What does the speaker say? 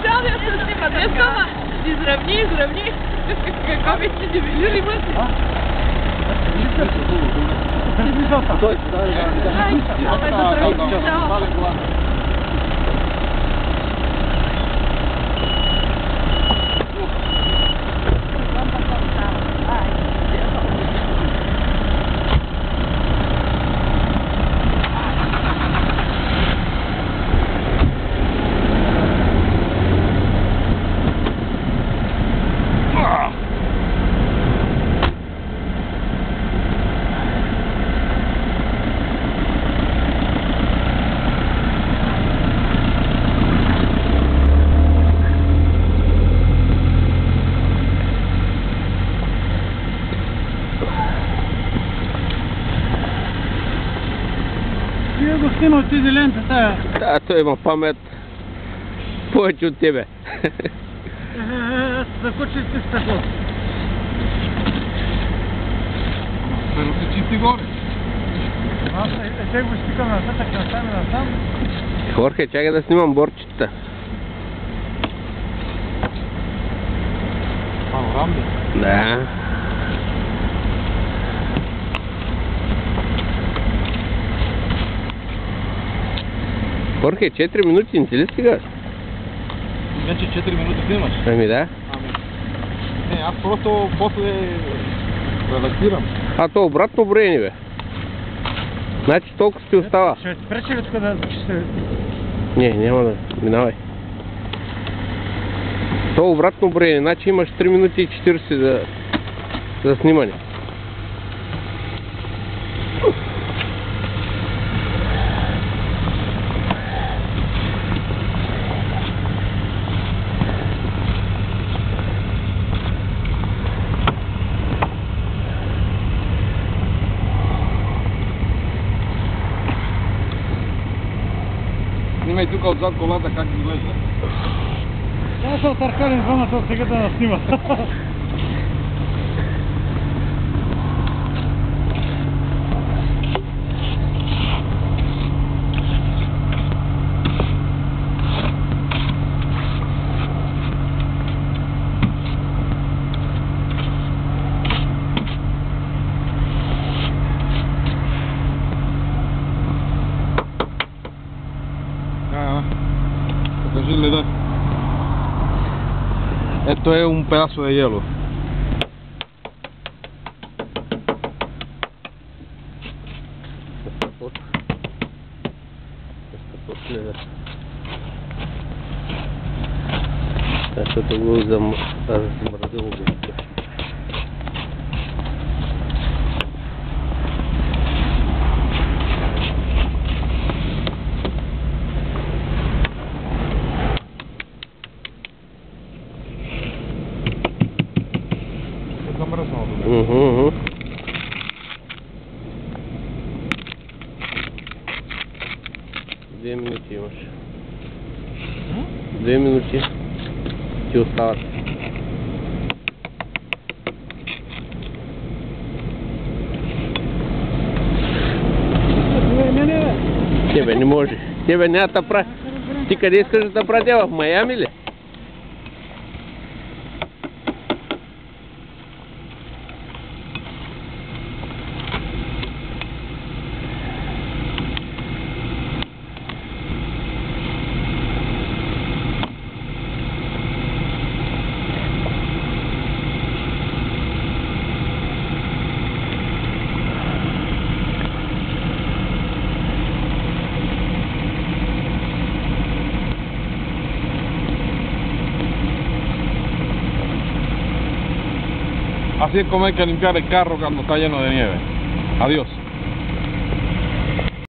Цял ден се снима, не става. Изравни. Какво ви сте дебили мъсли? Го снимал ти зелената тая. Да, той има памет повече от тебе. Закочи ти стъкло. Pero се чисти горе. Аз те го стикам насатък, насам. Хорхе, чакай да снимам борчета. Панорамни. Да. Хорхе, 4 минути не ти ли стигаш? Вече 4 минути снимаш. Ами да. Не, аз просто после релаксирам. А то обратно броени, бе. Значи толкова ти остава. Ще ти пречи ли тук да ще... Не, няма да. Минавай. То обратно броени, значи имаш 3 минути и 40 за снимане. Снимай тук отзад колата как изглежда. Аз се отъркалим двамата от сега да наснима. Покажи леда. Esto es un pedazo de hielo. Защото го размразило вече. Замръзнало. 2 минути имаш. 2 минути ти остават. Тебе не може. Тебе няма да прави. Ти къде искаш да прави? В Майами ли? Así es como hay que limpiar el carro cuando está lleno de nieve. Adiós.